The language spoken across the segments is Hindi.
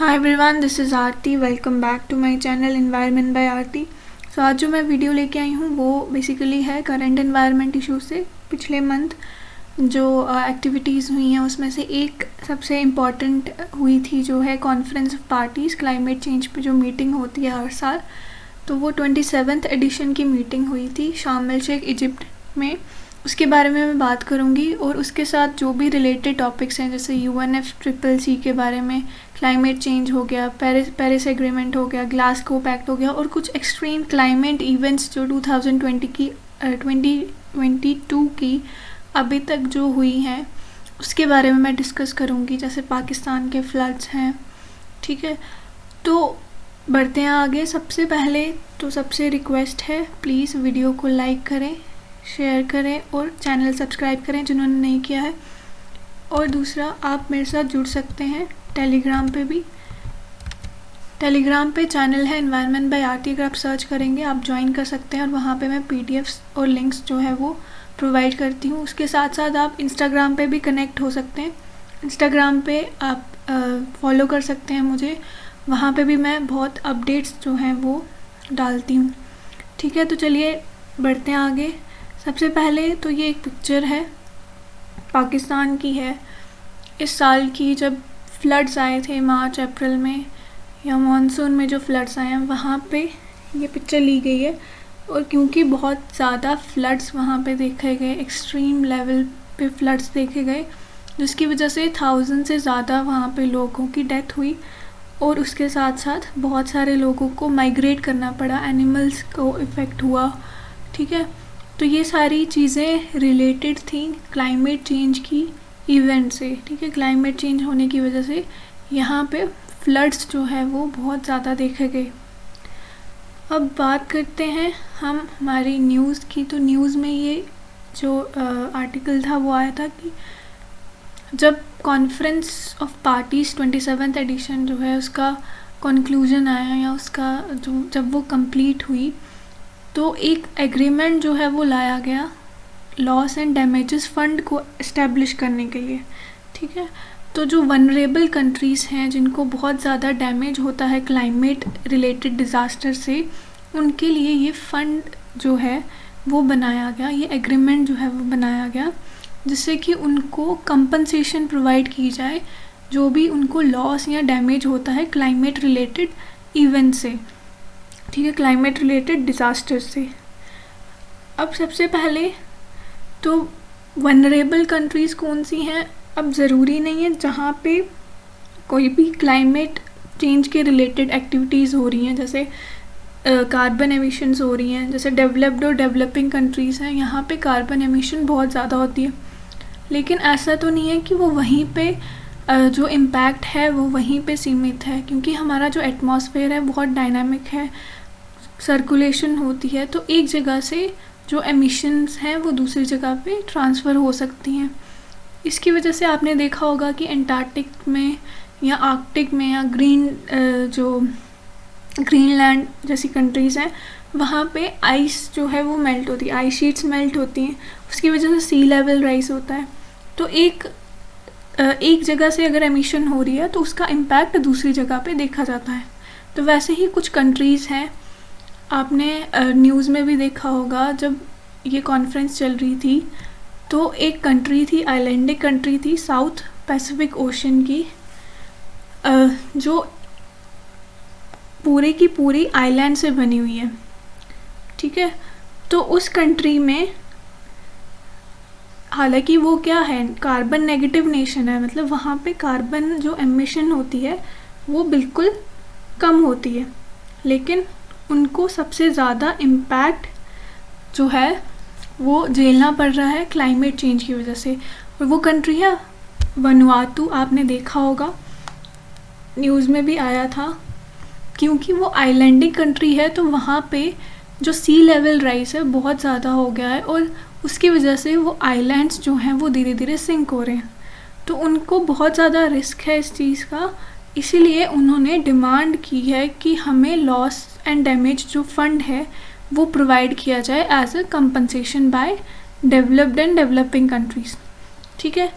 Hi everyone, this is Aarti. Welcome back to my channel environment by Aarti. So आज जो मैं वीडियो लेके आई हूँ वो बेसिकली है करंट एनवायरनमेंट इशू से पिछले मंथ जो एक्टिविटीज़ हुई हैं उसमें से एक सबसे इम्पॉर्टेंट हुई थी जो है conference of parties climate change पे जो मीटिंग होती है हर साल। तो वो 27th एडिशन की मीटिंग हुई थी शार्म एल शेख इजिप्ट में। उसके बारे में मैं बात करूंगी और उसके साथ जो भी रिलेटेड टॉपिक्स हैं जैसे UNFCCC के बारे में, क्लाइमेट चेंज हो गया, पेरिस एग्रीमेंट हो गया, ग्लासगो पैक्ट हो गया और कुछ एक्सट्रीम क्लाइमेट इवेंट्स जो 2022 की अभी तक जो हुई हैं उसके बारे में मैं डिस्कस करूंगी। जैसे पाकिस्तान के फ्लड्स हैं, ठीक है। तो बढ़ते हैं आगे। सबसे पहले तो सबसे रिक्वेस्ट है, प्लीज़ वीडियो को लाइक करें, शेयर करें और चैनल सब्सक्राइब करें जिन्होंने नहीं किया है। और दूसरा, आप मेरे साथ जुड़ सकते हैं टेलीग्राम पे भी। टेलीग्राम पे चैनल है एनवायरनमेंट बाय आरती, अगर आप सर्च करेंगे आप ज्वाइन कर सकते हैं और वहाँ पे मैं PDFs और लिंक्स जो है वो प्रोवाइड करती हूँ। उसके साथ साथ आप इंस्टाग्राम पे भी कनेक्ट हो सकते हैं। इंस्टाग्राम पे आप फॉलो कर सकते हैं मुझे, वहाँ पे भी मैं बहुत अपडेट्स जो हैं वो डालती हूँ, ठीक है। तो चलिए बढ़ते हैं आगे। सबसे पहले तो ये एक पिक्चर है, पाकिस्तान की है, इस साल की जब फ्लड्स आए थे मार्च अप्रैल में या मानसून में जो फ्लड्स आए हैं वहाँ पे ये पिक्चर ली गई है। और क्योंकि बहुत ज़्यादा फ्लड्स वहाँ पे देखे गए, एक्सट्रीम लेवल पे फ्लड्स देखे गए, जिसकी वजह से 1000 से ज़्यादा वहाँ पे लोगों की डेथ हुई और उसके साथ साथ बहुत सारे लोगों को माइग्रेट करना पड़ा, एनिमल्स को इफ़ेक्ट हुआ, ठीक है। तो ये सारी चीज़ें रिलेटेड थी क्लाइमेट चेंज की इवेंट से, ठीक है। क्लाइमेट चेंज होने की वजह से यहाँ पे फ्लड्स जो है वो बहुत ज़्यादा देखे गए। अब बात करते हैं हम हमारी न्यूज़ की। तो न्यूज़ में ये जो आर्टिकल था वो आया था कि जब conference of parties 27th addition जो है उसका कंक्लूजन आया या उसका जो जब वो कंप्लीट हुई तो एक एग्रीमेंट जो है वो लाया गया लॉस एंड डैमेजेस फंड को इस्टेब्लिश करने के लिए, ठीक है। तो जो वनरेबल कंट्रीज़ हैं जिनको बहुत ज़्यादा डैमेज होता है क्लाइमेट रिलेटेड डिज़ास्टर से, उनके लिए ये फ़ंड जो है वो बनाया गया, ये एग्रीमेंट जो है वो बनाया गया जिससे कि उनको कंपनसेशन प्रोवाइड की जाए जो भी उनको लॉस या डैमेज होता है क्लाइमेट रिलेटेड इवेंट से, ठीक है, क्लाइमेट रिलेटेड डिज़ास्टर से। अब सबसे पहले तो वनरेबल कंट्रीज़ कौन सी हैं? अब ज़रूरी नहीं है जहाँ पे कोई भी क्लाइमेट चेंज के रिलेटेड एक्टिविटीज़ हो रही हैं, जैसे कार्बन एमिशंस हो रही हैं, जैसे डेवलप्ड और डेवलपिंग कंट्रीज़ हैं, यहाँ पे कार्बन एमिशन बहुत ज़्यादा होती है। लेकिन ऐसा तो नहीं है कि वो वहीं पे जो इम्पैक्ट है वो वहीं पे सीमित है, क्योंकि हमारा जो एटमॉस्फेयर है बहुत डायनामिक है, सर्कुलेशन होती है, तो एक जगह से जो एमिशंस हैं वो दूसरी जगह पे ट्रांसफ़र हो सकती हैं। इसकी वजह से आपने देखा होगा कि एंटार्कटिक में या आर्कटिक में या जो ग्रीनलैंड जैसी कंट्रीज़ हैं वहाँ पे आइस जो है वो मेल्ट होती है, आइस शीट्स मेल्ट होती हैं, उसकी वजह से सी लेवल राइज होता है। तो एक जगह से अगर एमिशन हो रही है तो उसका इम्पैक्ट दूसरी जगह पे देखा जाता है। तो वैसे ही कुछ कंट्रीज़ हैं, आपने न्यूज़ में भी देखा होगा जब ये कॉन्फ्रेंस चल रही थी तो एक कंट्री थी, आइलैंडिक कंट्री थी, साउथ पैसिफिक ओशन की, जो पूरी की पूरी आइलैंड से बनी हुई है, ठीक है। तो उस कंट्री में हालांकि वो क्या है, कार्बन नेगेटिव नेशन है, मतलब वहाँ पे कार्बन जो एमिशन होती है वो बिल्कुल कम होती है, लेकिन उनको सबसे ज़्यादा इम्पैक्ट जो है वो झेलना पड़ रहा है क्लाइमेट चेंज की वजह से। और वो कंट्री है वनुआतू, आपने देखा होगा, न्यूज़ में भी आया था, क्योंकि वो आइलैंडिक कंट्री है तो वहाँ पे जो सी लेवल राइज है बहुत ज़्यादा हो गया है और उसकी वजह से वो आइलैंड्स जो हैं वो धीरे धीरे सिंक हो रहे हैं। तो उनको बहुत ज़्यादा रिस्क है इस चीज़ का, इसीलिए उन्होंने डिमांड की है कि हमें लॉस एंड डैमेज जो फंड है वो प्रोवाइड किया जाए as a compensation by developed and developing countries, ठीक है।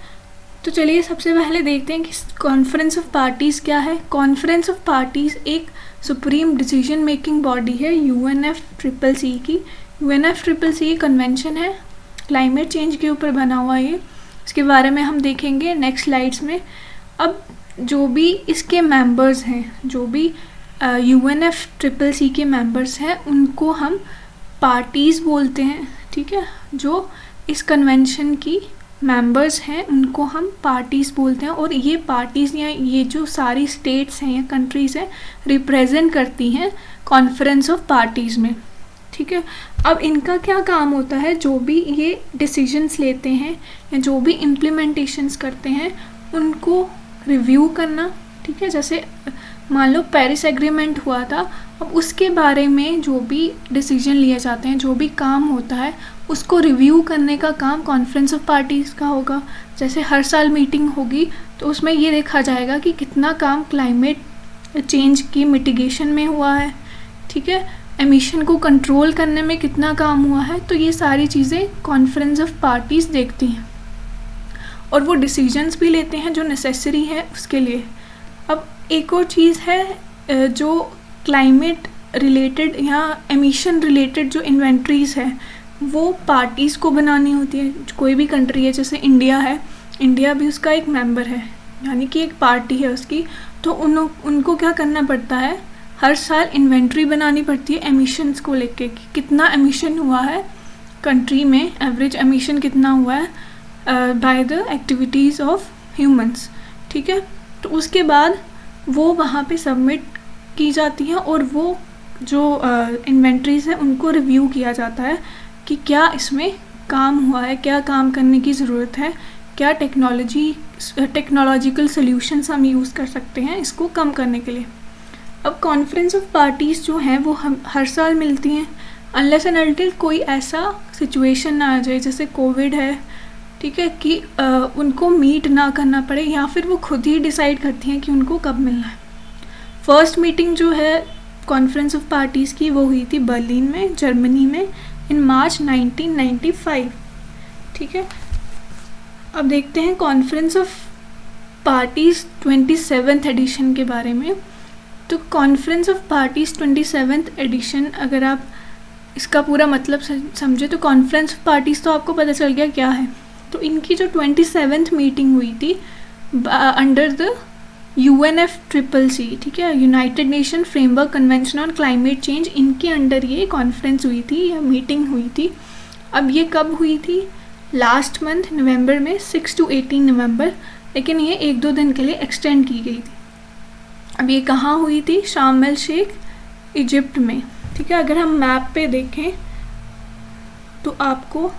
तो चलिए सबसे पहले देखते हैं कि कॉन्फ्रेंस ऑफ पार्टीज़ क्या है। कॉन्फ्रेंस ऑफ पार्टीज़ एक सुप्रीम डिसीजन मेकिंग बॉडी है UNFCCC की। UNFCCC कन्वेंशन है, क्लाइमेट चेंज के ऊपर बना हुआ ये। इसके बारे में हम देखेंगे नेक्स्ट स्लाइड्स में। अब जो भी इसके मेंबर्स हैं, जो भी UNFCCC के मेंबर्स हैं, उनको हम पार्टीज़ बोलते हैं, ठीक है। जो इस कन्वेंशन की मेंबर्स हैं उनको हम पार्टीज़ बोलते हैं, और ये पार्टीज़ या ये जो सारी स्टेट्स हैं या कंट्रीज़ हैं रिप्रेजेंट करती हैं कॉन्फ्रेंस ऑफ पार्टीज़ में, ठीक है। अब इनका क्या काम होता है, जो भी ये डिसीजंस लेते हैं या जो भी इम्प्लीमेंटेशंस करते हैं उनको रिव्यू करना, ठीक है। जैसे मान लो पेरिस एग्रीमेंट हुआ था, अब उसके बारे में जो भी डिसीजन लिए जाते हैं, जो भी काम होता है, उसको रिव्यू करने का काम कॉन्फ्रेंस ऑफ पार्टीज़ का होगा। जैसे हर साल मीटिंग होगी तो उसमें ये देखा जाएगा कि कितना काम क्लाइमेट चेंज की मिटिगेशन में हुआ है, ठीक है। एमिशन को कंट्रोल करने में कितना काम हुआ है, तो ये सारी चीज़ें कॉन्फ्रेंस ऑफ पार्टीज़ देखती हैं, और वो डिसीजंस भी लेते हैं जो नेसेसरी है उसके लिए। अब एक और चीज़ है जो क्लाइमेट रिलेटेड या एमिशन रिलेटेड जो इन्वेंट्रीज़ है वो पार्टीज़ को बनानी होती है। कोई भी कंट्री है, जैसे इंडिया है, इंडिया भी उसका एक मेंबर है, यानी कि एक पार्टी है उसकी, तो उनको क्या करना पड़ता है, हर साल इन्वेंट्री बनानी पड़ती है एमिशंस को लेके कि कितना एमिशन हुआ है कंट्री में, एवरेज एमिशन कितना हुआ है by the activities of humans, ठीक है। तो उसके बाद वो वहाँ पे सबमिट की जाती हैं, और वो जो इन्वेंट्रीज़ हैं उनको रिव्यू किया जाता है कि क्या इसमें काम हुआ है, क्या काम करने की ज़रूरत है, क्या टेक्नोलॉजिकल सॉल्यूशंस हम यूज़ कर सकते हैं इसको कम करने के लिए। अब कॉन्फ्रेंस ऑफ पार्टीज़ जो हैं वो हम हर साल मिलती हैं, अनलेस एंड अनटिल कोई ऐसा सिचुएशन ना आ जाए जैसे कोविड है, ठीक है, कि उनको मीट ना करना पड़े, या फिर वो खुद ही डिसाइड करती हैं कि उनको कब मिलना है। फर्स्ट मीटिंग जो है कॉन्फ्रेंस ऑफ पार्टीज़ की वो हुई थी बर्लिन में, जर्मनी में, इन मार्च 1995, ठीक है। अब देखते हैं conference of parties 27th addition के बारे में। तो conference of parties 27th addition, अगर आप इसका पूरा मतलब समझे तो कॉन्फ्रेंस ऑफ पार्टीज़ तो आपको पता चल गया क्या है। तो इनकी जो 27th मीटिंग हुई थी अंडर द UNFCCC, ठीक है, United nation framework convention on climate change, इनके अंडर ये कॉन्फ्रेंस हुई थी या मीटिंग हुई थी। अब ये कब हुई थी, लास्ट मंथ नवंबर में, 6 to 18 नवंबर, लेकिन ये 1-2 दिन के लिए एक्सटेंड की गई थी। अब ये कहाँ हुई थी, शार्म एल शेख, इजिप्ट में, ठीक है। अगर हम मैप पे देखें तो आपको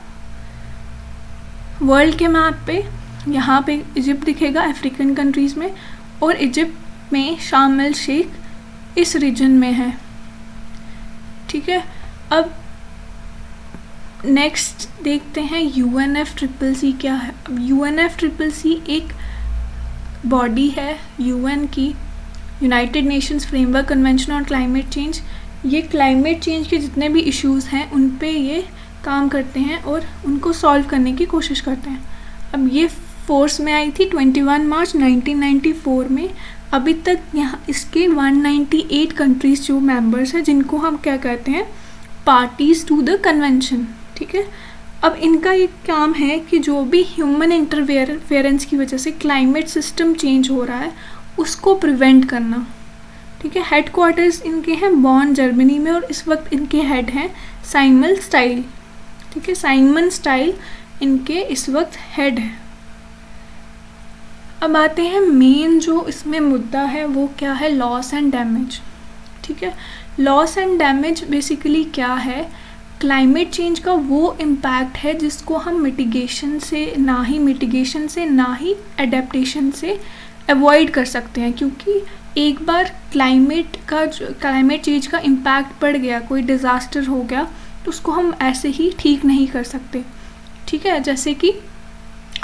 वर्ल्ड के मैप पे यहाँ पे इजिप्ट दिखेगा अफ्रीकन कंट्रीज़ में, और इजिप्ट में शार्म एल शेख इस रीजन में है, ठीक है। अब नेक्स्ट देखते हैं UNFCCC क्या है। अब UNFCCC एक बॉडी है UN की, United Nations framework convention on climate change. ये क्लाइमेट चेंज के जितने भी इश्यूज़ हैं उन पे ये काम करते हैं और उनको सॉल्व करने की कोशिश करते हैं। अब ये फोर्स में आई थी 21 मार्च 1994 में। अभी तक यहाँ इसके 198 कंट्रीज़ जो मेंबर्स हैं, जिनको हम क्या कहते हैं, पार्टीज़ टू द कन्वेंशन, ठीक है। अब इनका ये काम है कि जो भी ह्यूमन इंटरफेरेंस की वजह से क्लाइमेट सिस्टम चेंज हो रहा है उसको प्रिवेंट करना, ठीक है। हेडक्वार्टर्स इनके हैं बॉन, जर्मनी में, और इस वक्त इनके हेड हैं साइमन स्टाइल, ठीक है। साइमन स्टाइल इनके इस वक्त हेड है। अब आते हैं मेन जो इसमें मुद्दा है वो क्या है, लॉस एंड डैमेज, ठीक है। लॉस एंड डैमेज बेसिकली क्या है, क्लाइमेट चेंज का वो इम्पैक्ट है जिसको हम मिटिगेशन से ना ही एडेप्टेशन से अवॉइड कर सकते हैं, क्योंकि एक बार क्लाइमेट चेंज का इम्पैक्ट पड़ गया, कोई डिज़ास्टर हो गया, तो उसको हम ऐसे ही ठीक नहीं कर सकते, ठीक है। जैसे कि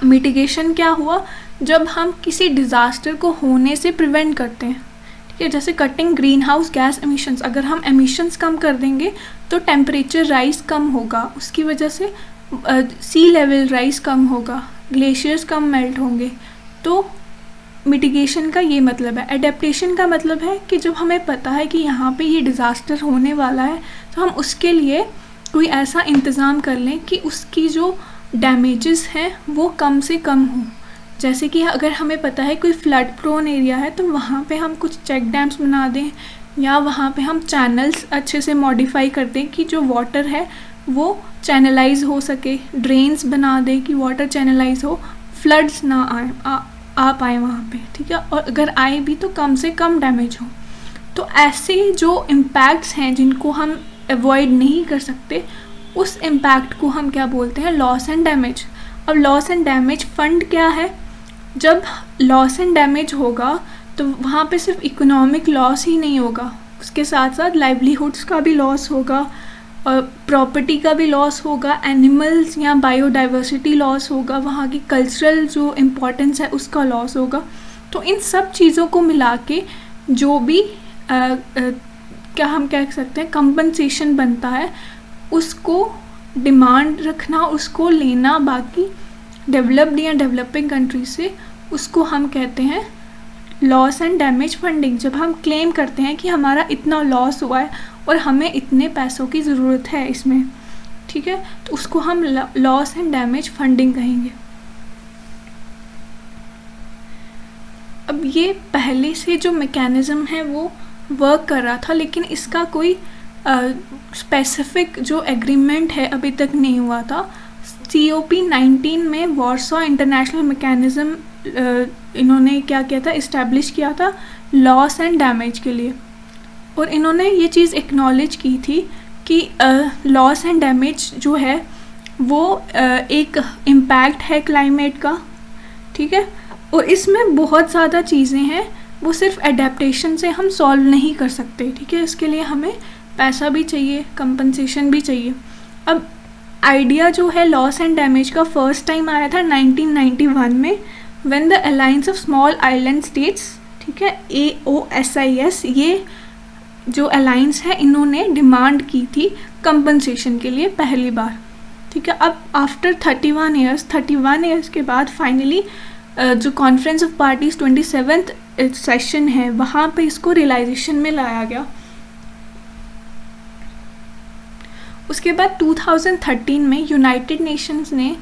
मिटिगेशन क्या हुआ, जब हम किसी डिज़ास्टर को होने से प्रिवेंट करते हैं, ठीक है। जैसे cutting green house gas emissions, अगर हम एमिशंस कम कर देंगे तो टेम्परेचर राइज कम होगा, उसकी वजह से सी लेवल राइज कम होगा, ग्लेशियर्स कम मेल्ट होंगे, तो मिटिगेशन का ये मतलब है। एडेप्टेशन का मतलब है कि जब हमें पता है कि यहाँ पे ये डिज़ास्टर होने वाला है तो हम उसके लिए कोई ऐसा इंतज़ाम कर लें कि उसकी जो डैमेजेस हैं वो कम से कम हो। जैसे कि अगर हमें पता है कोई फ्लड प्रोन एरिया है तो वहाँ पे हम कुछ चेक डैम्स बना दें, या वहाँ पे हम चैनल्स अच्छे से मॉडिफाई कर दें कि जो वाटर है वो चैनलाइज हो सके, ड्रेन्स बना दें कि वाटर चैनलाइज हो, फ्लड्स ना आ पाए वहाँ पे, ठीक है, और अगर आए भी तो कम से कम डैमेज हो। तो ऐसे जो इम्पैक्ट्स हैं जिनको हम अवॉइड नहीं कर सकते, उस इम्पैक्ट को हम क्या बोलते हैं, लॉस एंड डैमेज। अब लॉस एंड डैमेज फंड क्या है? जब लॉस एंड डैमेज होगा तो वहाँ पे सिर्फ इकोनॉमिक लॉस ही नहीं होगा, उसके साथ साथ लाइवलीहुड्स का भी लॉस होगा, और प्रॉपर्टी का भी लॉस होगा, एनिमल्स या बायोडाइवर्सिटी लॉस होगा, वहाँ की कल्चरल जो इम्पोर्टेंस है उसका लॉस होगा। तो इन सब चीज़ों को मिला के जो भी क्या हम कह सकते हैं कंपनसेशन बनता है, उसको डिमांड रखना, उसको लेना बाकी डेवलप्ड या डेवलपिंग कंट्री से, उसको हम कहते हैं लॉस एंड डैमेज फंडिंग। जब हम क्लेम करते हैं कि हमारा इतना लॉस हुआ है और हमें इतने पैसों की ज़रूरत है इसमें, ठीक है, तो उसको हम लॉस एंड डैमेज फंडिंग कहेंगे। अब ये पहले से जो मैकेनिज़्म है वो वर्क कर रहा था, लेकिन इसका कोई स्पेसिफिक जो एग्रीमेंट है अभी तक नहीं हुआ था। COP19 में वार्सो इंटरनेशनल मैकेनिज़्म इन्होंने क्या किया था, इस्टेब्लिश किया था लॉस एंड डैमेज के लिए, और इन्होंने ये चीज़ एक्नॉलेज की थी कि लॉस एंड डैमेज जो है वो एक इम्पैक्ट है क्लाइमेट का, ठीक है, और इसमें बहुत ज़्यादा चीज़ें हैं, वो सिर्फ एडेप्टेशन से हम सॉल्व नहीं कर सकते, ठीक है, इसके लिए हमें पैसा भी चाहिए, कंपनसेशन भी चाहिए। अब आइडिया जो है लॉस एंड डैमेज का फर्स्ट टाइम आया था 1991 में, when the alliance of small island states, ठीक है, AOSIS, ये जो अलायंस है इन्होंने डिमांड की थी कंपनसेशन के लिए पहली बार, ठीक है। अब आफ्टर 31 ईयर्स के बाद फाइनली जो conference of parties 27th session है वहाँ पे इसको रियलाइजेशन में लाया गया। उसके बाद 2013 में यूनाइटेड नेशंस ने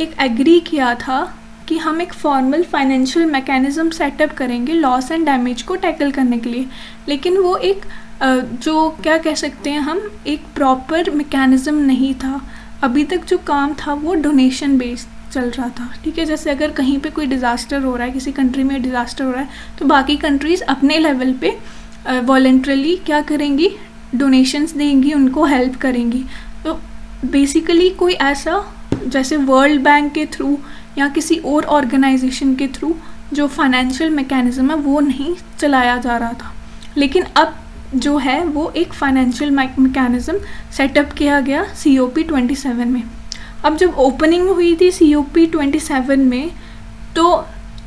एक एग्री किया था कि हम एक फॉर्मल फाइनेंशियल मैकेनिज़्म सेटअप करेंगे लॉस एंड डैमेज को टैकल करने के लिए, लेकिन वो एक जो क्या कह सकते हैं हम, एक प्रॉपर मैकेनिज़्म नहीं था। अभी तक जो काम था वो डोनेशन बेस्ड चल रहा था, ठीक है। जैसे अगर कहीं पे कोई डिज़ास्टर हो रहा है, किसी कंट्री में डिज़ास्टर हो रहा है, तो बाकी कंट्रीज़ अपने लेवल पे वॉलंटरली क्या करेंगी, डोनेशंस देंगी, उनको हेल्प करेंगी। तो बेसिकली कोई ऐसा जैसे वर्ल्ड बैंक के थ्रू या किसी और ऑर्गेनाइजेशन के थ्रू जो फाइनेंशियल मैकेनिज़्म है वो नहीं चलाया जा रहा था, लेकिन अब जो है वो एक फाइनेंशियल मैकेनिज़्म सेटअप किया गया COP27 में। अब जब ओपनिंग हुई थी COP27 में, तो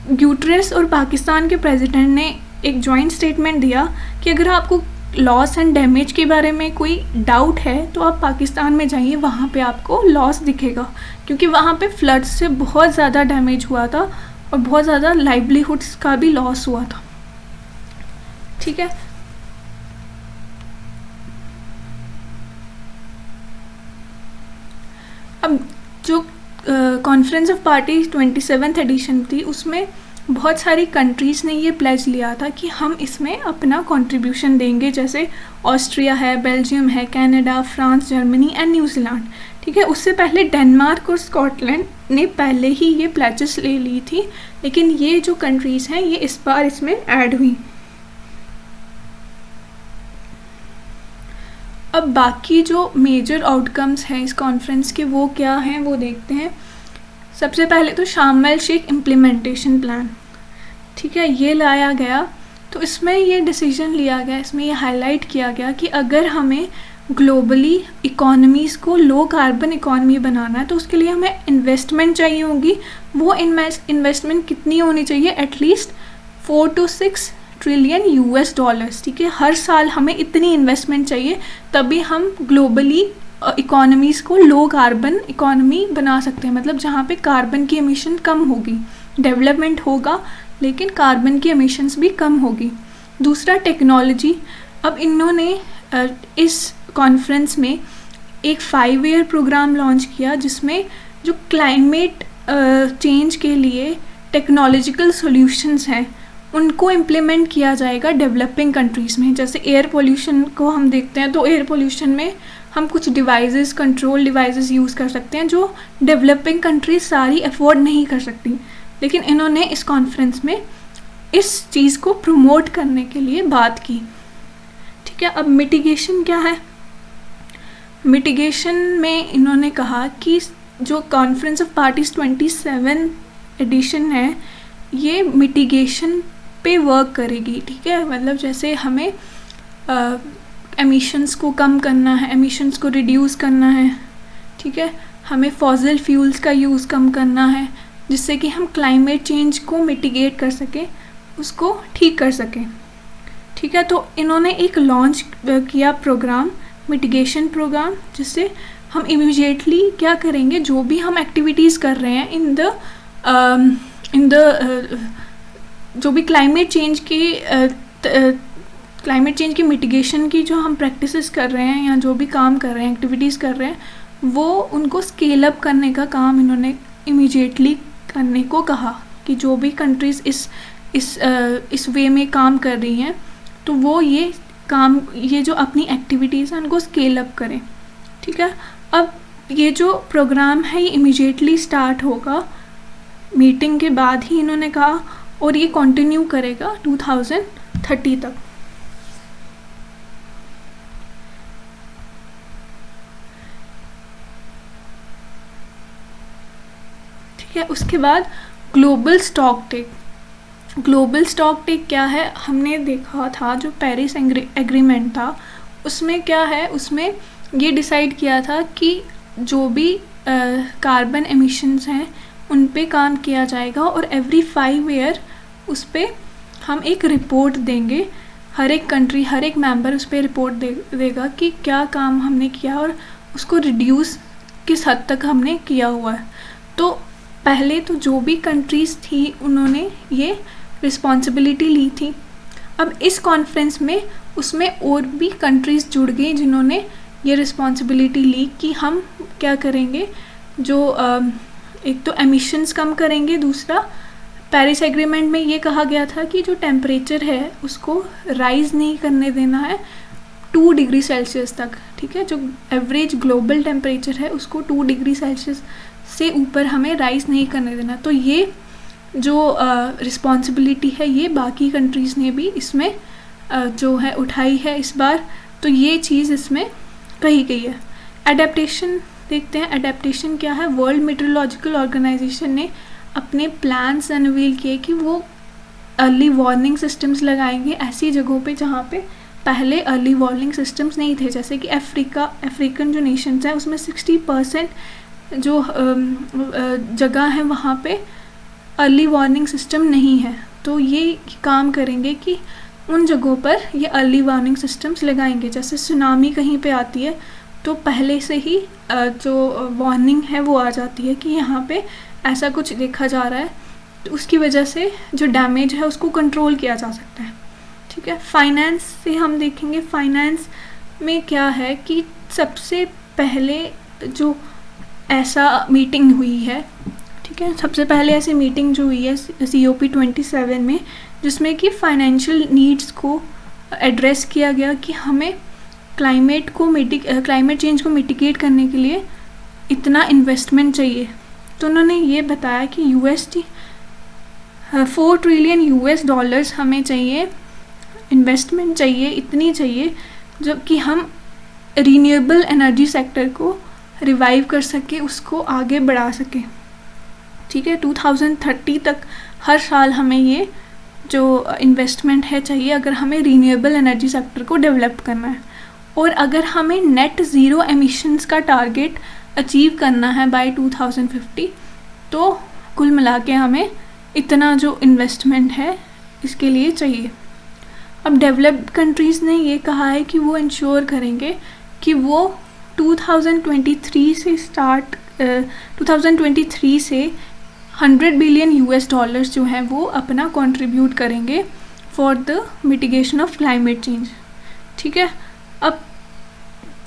ग्यूटरेस और पाकिस्तान के प्रेसिडेंट ने एक जॉइंट स्टेटमेंट दिया कि अगर आपको लॉस एंड डैमेज के बारे में कोई डाउट है तो आप पाकिस्तान में जाइए, वहाँ पे आपको लॉस दिखेगा, क्योंकि वहाँ पे फ्लड्स से बहुत ज़्यादा डैमेज हुआ था और बहुत ज़्यादा लाइवलीहुड्स का भी लॉस हुआ था, ठीक है। अब जो conference of parties 27th addition थी उसमें बहुत सारी कंट्रीज़ ने ये प्लेज लिया था कि हम इसमें अपना कंट्रीब्यूशन देंगे, जैसे ऑस्ट्रिया है, बेल्जियम है, Canada, France, Germany and New Zealand, ठीक है। उससे पहले डेनमार्क और स्कॉटलैंड ने पहले ही ये प्लेजेस ले ली थी, लेकिन ये जो कंट्रीज़ हैं ये इस बार इसमें ऐड हुई। अब बाकी जो मेजर आउटकम्स हैं इस कॉन्फ्रेंस के वो क्या हैं वो देखते हैं। सबसे पहले तो शार्म एल शेख इम्प्लीमेंटेशन प्लान, ठीक है, ये लाया गया। तो इसमें ये डिसीजन लिया गया, इसमें ये हाईलाइट किया गया कि अगर हमें ग्लोबली इकोनॉमीज़ को लो कार्बन इकोनॉमी बनाना है तो उसके लिए हमें इन्वेस्टमेंट चाहिए होगी। वो इन्वेस्टमेंट कितनी होनी चाहिए, एटलीस्ट 4 to 6 ट्रिलियन US$, ठीक है। हर साल हमें इतनी इन्वेस्टमेंट चाहिए, तभी हम ग्लोबली इकोनॉमीज़ को लो कार्बन इकोनॉमी बना सकते हैं, मतलब जहाँ पे कार्बन की एमिशन कम होगी, डेवलपमेंट होगा लेकिन कार्बन की एमिशंस भी कम होगी। दूसरा टेक्नोलॉजी, अब इन्होंने इस कॉन्फ्रेंस में एक 5 ईयर प्रोग्राम लॉन्च किया जिसमें जो क्लाइमेट चेंज के लिए टेक्नोलॉजिकल सॉल्यूशंस हैं उनको इम्प्लीमेंट किया जाएगा डेवलपिंग कंट्रीज़ में। जैसे एयर पोल्यूशन को हम देखते हैं तो एयर पोल्यूशन में हम कुछ डिवाइसेस, कंट्रोल डिवाइसेस यूज़ कर सकते हैं जो डेवलपिंग कंट्रीज सारी अफोर्ड नहीं कर सकती, लेकिन इन्होंने इस कॉन्फ्रेंस में इस चीज़ को प्रमोट करने के लिए बात की। ठीक है, अब मिटिगेशन क्या है? मिटिगेशन में इन्होंने कहा कि जो कॉन्फ्रेंस ऑफ पार्टीज 27 एडिशन है ये मिटिगेशन पे वर्क करेगी। ठीक है, मतलब जैसे हमें एमिशंस को कम करना है, एमिशंस को रिड्यूस करना है। ठीक है, हमें फॉसिल फ्यूल्स का यूज़ कम करना है जिससे कि हम क्लाइमेट चेंज को मिटिगेट कर सकें, उसको ठीक कर सकें। ठीक है, तो इन्होंने एक लॉन्च किया प्रोग्राम, मिटिगेशन प्रोग्राम, जिससे हम इमीडिएटली क्या करेंगे, जो भी हम एक्टिविटीज़ कर रहे हैं इन द जो भी क्लाइमेट चेंज की मिटिगेशन की जो हम प्रैक्टिसेस कर रहे हैं या जो भी काम कर रहे हैं, एक्टिविटीज़ कर रहे हैं, वो उनको स्केल अप करने का काम इन्होंने इमीडिएटली करने को कहा कि जो भी कंट्रीज़ इस वे में काम कर रही हैं तो वो ये जो अपनी एक्टिविटीज़ हैं उनको स्केल अप करें। ठीक है, अब ये जो प्रोग्राम है ये इमीडिएटली स्टार्ट होगा मीटिंग के बाद ही इन्होंने कहा, और ये कंटिन्यू करेगा 2030 तक। ठीक है, उसके बाद ग्लोबल स्टॉक टेक क्या है? हमने देखा था जो पेरिस एग्रीमेंट था उसमें क्या है, उसमें ये डिसाइड किया था कि जो भी कार्बन एमिशंस हैं उन पे काम किया जाएगा और एवरी 5 ईयर उस पर हम एक रिपोर्ट देंगे। हर एक कंट्री, हर एक मेंबर उस पर रिपोर्ट देगा कि क्या काम हमने किया और उसको रिड्यूस किस हद तक हमने किया हुआ है। तो पहले तो जो भी कंट्रीज़ थी उन्होंने ये रिस्पॉन्सिबिलिटी ली थी। अब इस कॉन्फ्रेंस में उसमें और भी कंट्रीज़ जुड़ गई जिन्होंने ये रिस्पॉन्सिबिलिटी ली कि हम क्या करेंगे, जो एक तो एमिशंस कम करेंगे, दूसरा पेरिस एग्रीमेंट में ये कहा गया था कि जो टेम्परेचर है उसको राइज़ नहीं करने देना है 2 डिग्री सेल्सियस तक। ठीक है, जो एवरेज ग्लोबल टेम्परेचर है उसको 2 डिग्री सेल्सियस से ऊपर हमें राइज़ नहीं करने देना। तो ये जो रिस्पॉन्सिबिलिटी है ये बाकी कंट्रीज़ ने भी इसमें जो है उठाई है इस बार, तो ये चीज़ इसमें कही गई है। एडेप्टेशन देखते हैं, एडेप्टेशन क्या है? वर्ल्ड मेट्रोलॉजिकल ऑर्गेनाइजेशन ने अपने प्लान्स अनवील किए कि वो अर्ली वार्निंग सिस्टम्स लगाएंगे ऐसी जगहों पे जहाँ पे पहले अर्ली वार्निंग सिस्टम्स नहीं थे। जैसे कि अफ्रीकन जो नेशंस हैं उसमें 60% जो जगह है वहाँ पे अर्ली वार्निंग सिस्टम नहीं है, तो ये काम करेंगे कि उन जगहों पर ये अर्ली वार्निंग सिस्टम्स लगाएंगे। जैसे सुनामी कहीं पे आती है तो पहले से ही जो वार्निंग है वो आ जाती है कि यहाँ पे ऐसा कुछ देखा जा रहा है, तो उसकी वजह से जो डैमेज है उसको कंट्रोल किया जा सकता है। ठीक है, फाइनेंस से हम देखेंगे, फाइनेंस में क्या है कि सबसे पहले जो ऐसा मीटिंग हुई है, ठीक है, सबसे पहले ऐसी मीटिंग जो हुई है COP27 में, जिसमें कि फाइनेंशियल नीड्स को एड्रेस किया गया कि हमें क्लाइमेट चेंज को मिटिगेट करने के लिए इतना इन्वेस्टमेंट चाहिए। तो उन्होंने ये बताया कि $4 ट्रिलियन हमें चाहिए, इन्वेस्टमेंट चाहिए, इतनी चाहिए जबकि हम रीन्यूएबल एनर्जी सेक्टर को रिवाइव कर सके, उसको आगे बढ़ा सके। ठीक है, 2030 तक हर साल हमें ये जो इन्वेस्टमेंट है चाहिए अगर हमें रीन्यूएबल एनर्जी सेक्टर को डेवलप करना है। और अगर हमें नेट ज़ीरो एमिशंस का टारगेट अचीव करना है बाय 2050, तो कुल मिला के हमें इतना जो इन्वेस्टमेंट है इसके लिए चाहिए। अब डेवलप्ड कंट्रीज़ ने ये कहा है कि वो इंश्योर करेंगे कि वो 2023 से 100 बिलियन यूएस डॉलर्स जो हैं वो अपना कंट्रीब्यूट करेंगे for the mitigation of climate change. ठीक है, अब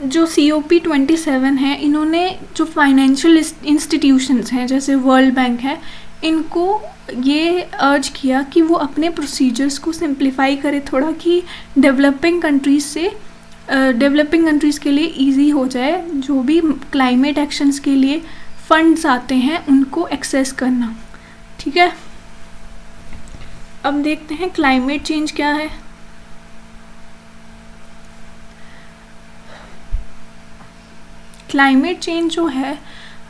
जो COP27 है, इन्होंने जो फाइनेंशियल इंस्टीट्यूशंस हैं जैसे वर्ल्ड बैंक है, इनको ये अर्ज किया कि वो अपने प्रोसीजर्स को सिंप्लीफाई करे थोड़ा, कि डेवलपिंग कंट्रीज़ के लिए इजी हो जाए, जो भी क्लाइमेट एक्शंस के लिए फंड्स आते हैं उनको एक्सेस करना। ठीक है, अब देखते हैं क्लाइमेट चेंज क्या है। क्लाइमेट चेंज जो है,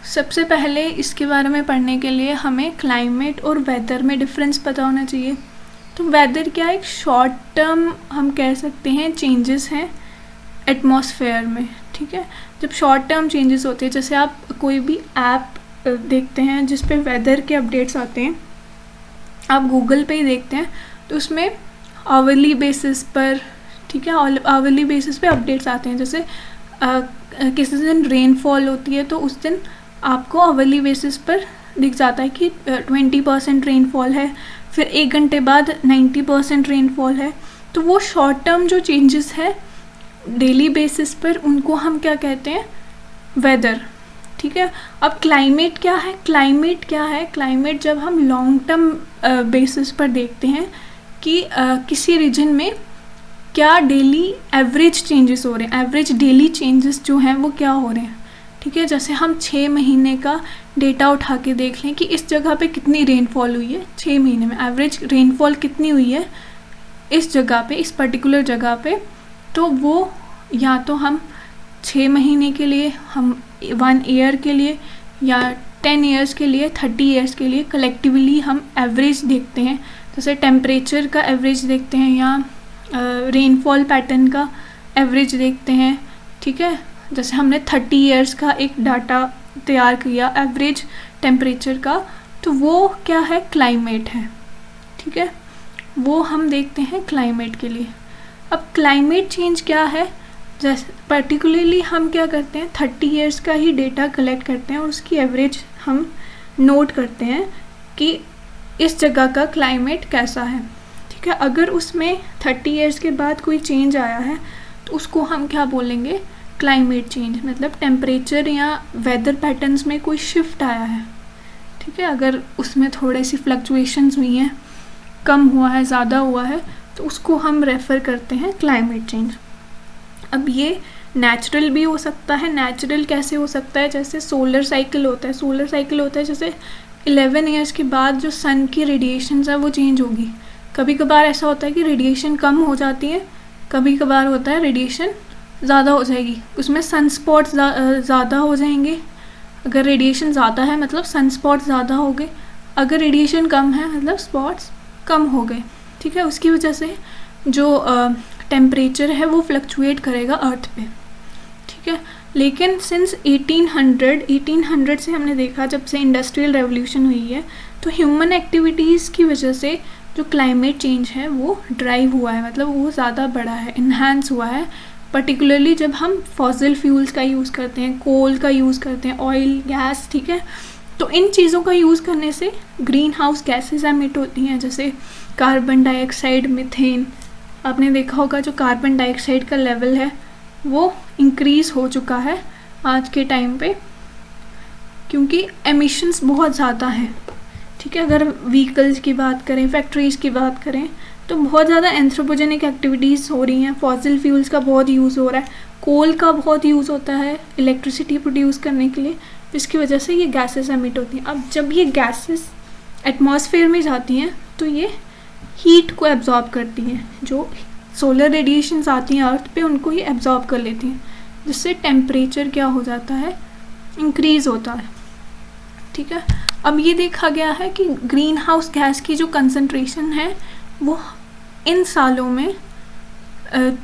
सबसे पहले इसके बारे में पढ़ने के लिए हमें क्लाइमेट और वेदर में डिफरेंस पता होना चाहिए। तो वेदर क्या, एक शॉर्ट टर्म हम कह सकते हैं चेंजेस हैं एटमॉस्फेयर में। ठीक है, जब शॉर्ट टर्म चेंजेस होते हैं, जैसे आप कोई भी ऐप देखते हैं जिस पे वेदर के अपडेट्स आते हैं, आप गूगल पे ही देखते हैं, तो उसमें आवरली बेसिस पर, ठीक है, आवरली बेसिस पे अपडेट्स आते हैं। जैसे किसी दिन रेनफॉल होती है तो उस दिन आपको आवरली बेसिस पर दिख जाता है कि 20% रेनफॉल है, फिर 1 घंटे बाद 90% रेनफॉल है। तो वो शॉर्ट टर्म जो चेंजेस है डेली बेसिस पर, उनको हम क्या कहते हैं, वेदर। ठीक है, अब क्लाइमेट क्या है, क्लाइमेट जब हम लॉन्ग टर्म बेसिस पर देखते हैं कि किसी रीजन में क्या डेली एवरेज चेंजेस हो रहे हैं, एवरेज डेली चेंजेस जो हैं वो क्या हो रहे हैं। ठीक है, जैसे हम 6 महीने का डेटा उठा के देख लें कि इस जगह पे कितनी रेनफॉल हुई है, 6 महीने में एवरेज रेनफॉल कितनी हुई है इस जगह पे, इस पर्टिकुलर जगह पे, तो वो या तो हम 6 महीने के लिए, हम 1 ईयर के लिए, या 10 ईयर्स के लिए, 30 ईयर्स के लिए कलेक्टिवली हम एवरेज देखते हैं। जैसे टेम्परेचर का एवरेज देखते हैं या रेनफॉल पैटर्न का एवरेज देखते हैं। ठीक है, जैसे हमने 30 ईयर्स का एक डाटा तैयार किया एवरेज टेम्परेचर का, तो वो क्या है, क्लाइमेट है। ठीक है, वो हम देखते हैं क्लाइमेट के लिए। अब क्लाइमेट चेंज क्या है, जैसे पर्टिकुलरली हम क्या करते हैं, 30 ईयर्स का ही डेटा कलेक्ट करते हैं और उसकी एवरेज हम नोट करते हैं कि इस जगह का क्लाइमेट कैसा है। ठीक है, अगर उसमें 30 ईयर्स के बाद कोई चेंज आया है तो उसको हम क्या बोलेंगे, क्लाइमेट चेंज, मतलब टेम्परेचर या वेदर पैटर्न्स में कोई शिफ्ट आया है। ठीक है, अगर उसमें थोड़ी सी फ्लक्चुएशंस हुई हैं, कम हुआ है, ज़्यादा हुआ है, तो उसको हम रेफ़र करते हैं क्लाइमेट चेंज। अब ये नेचुरल भी हो सकता है। नेचुरल कैसे हो सकता है, जैसे सोलर साइकिल होता है, जैसे 11 ईयर्स के बाद जो सन की रेडिएशंस है वो चेंज होगी। कभी कभार ऐसा होता है कि रेडिएशन कम हो जाती है, कभी कभार होता है रेडिएशन ज़्यादा हो जाएगी, उसमें सन स्पॉट्स ज़्यादा हो जाएंगे। अगर रेडिएशन ज़्यादा है मतलब सन स्पॉट्स ज़्यादा हो गए, अगर रेडिएशन कम है मतलब स्पॉट्स कम हो गए। ठीक है, उसकी वजह से जो टेम्परेचर है वो फ्लक्चुएट करेगा अर्थ पे। ठीक है, लेकिन सिंस 1800 से हमने देखा, जब से इंडस्ट्रियल रेवोल्यूशन हुई है, तो ह्यूमन एक्टिविटीज़ की वजह से जो क्लाइमेट चेंज है वो ड्राइव हुआ है, मतलब वो ज़्यादा बढ़ा है, इन्हांस हुआ है। पर्टिकुलरली जब हम फॉसिल फ्यूल्स का यूज़ करते हैं, कोल का यूज़ करते हैं, ऑयल, गैस, ठीक है, तो इन चीज़ों का यूज़ करने से ग्रीन हाउस गैसेज एमिट होती हैं, जैसे कार्बन डाइऑक्साइड, मीथेन। आपने देखा होगा जो कार्बन डाइऑक्साइड का लेवल है वो इंक्रीज़ हो चुका है आज के टाइम पे, क्योंकि एमिशंस बहुत ज़्यादा हैं। ठीक है, अगर व्हीकल्स की बात करें, फैक्ट्रीज़ की बात करें, तो बहुत ज़्यादा एंथ्रोपोजेनिक एक्टिविटीज़ हो रही हैं। फॉसिल फ्यूल्स का बहुत यूज़ हो रहा है, कोल का बहुत यूज़ होता है इलेक्ट्रिसिटी प्रोड्यूस करने के लिए, जिसकी वजह से ये गैसेस एमिट होती हैं। अब जब ये गैसेस एटमॉस्फेयर में जाती हैं तो ये हीट को एब्जॉर्ब करती हैं, जो सोलर रेडिएशंस आती हैं अर्थ पे उनको ये एब्जॉर्ब कर लेती हैं, जिससे टेम्परेचर क्या हो जाता है, इंक्रीज़ होता है। ठीक है, अब ये देखा गया है कि ग्रीन हाउस गैस की जो कंसंट्रेशन है वो इन सालों में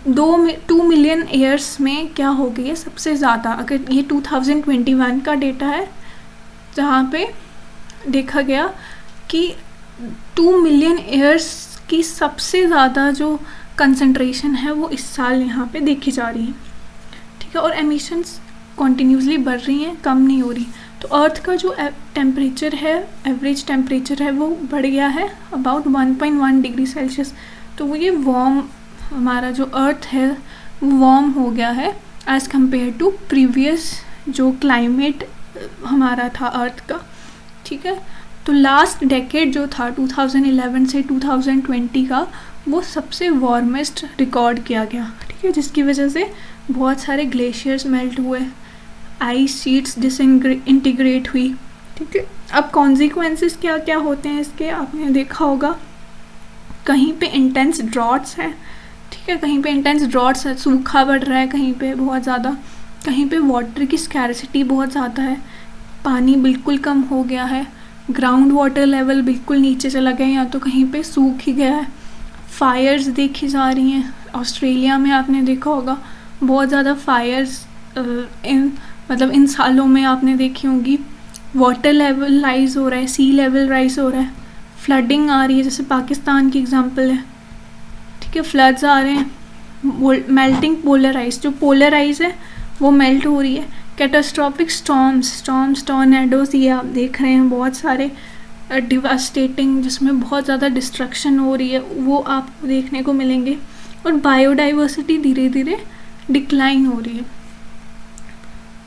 2 मिलियन ईयर्स में क्या हो गई है सबसे ज़्यादा। अगर ये 2021 का डेटा है जहाँ पे देखा गया कि 2 मिलियन ईयर्स की सबसे ज़्यादा जो कंसंट्रेशन है वो इस साल यहाँ पे देखी जा रही है। ठीक है, और एमिशंस कॉन्टीन्यूसली बढ़ रही हैं, कम नहीं हो रही। तो अर्थ का जो टेम्परेचर है, एवरेज टेम्परेचर है, वो बढ़ गया है अबाउट 1.1 डिग्री सेल्सियस। तो वो ये वार्म, हमारा जो अर्थ है वो वार्म हो गया है एज़ कम्पेयर टू प्रीवियस जो क्लाइमेट हमारा था अर्थ का। ठीक है, तो लास्ट डेकेड जो था 2011 से 2020 का, वो सबसे वार्मेस्ट रिकॉर्ड किया गया। ठीक है, जिसकी वजह से बहुत सारे ग्लेशियर्स मेल्ट हुए, आइस शीट्स डिसइंटीग्रेट हुई। ठीक है, अब कॉन्सिक्वेंसेस क्या क्या होते हैं इसके, आपने देखा होगा कहीं पे इंटेंस ड्रॉट्स हैं। ठीक है, कहीं पे इंटेंस ड्रॉट्स है, सूखा बढ़ रहा है कहीं पे बहुत ज़्यादा, कहीं पे वाटर की स्कैरसिटी बहुत ज़्यादा है, पानी बिल्कुल कम हो गया है, ग्राउंड वाटर लेवल बिल्कुल नीचे चला गया, या तो कहीं पे सूख ही गया है। फायर्स देखी जा रही हैं, ऑस्ट्रेलिया में आपने देखा होगा बहुत ज़्यादा फायर्स इन सालों में आपने देखी होंगी। वाटर लेवल राइज हो रहा है, सी लेवल राइज हो रहा है, फ्लडिंग आ रही है, जैसे पाकिस्तान की एग्जांपल है। ठीक है, फ्लड्स आ रहे हैं, मेल्टिंग पोलर आइस, जो पोलर आइस है वो मेल्ट हो रही है। कैटास्ट्रॉफिक स्टॉर्म्स टॉर्नेडोज, ये आप देख रहे हैं बहुत सारे डिवास्टेटिंग, जिसमें बहुत ज़्यादा डिस्ट्रक्शन हो रही है, वो आपको देखने को मिलेंगे। और बायोडाइवर्सिटी धीरे धीरे डिक्लाइन हो रही है।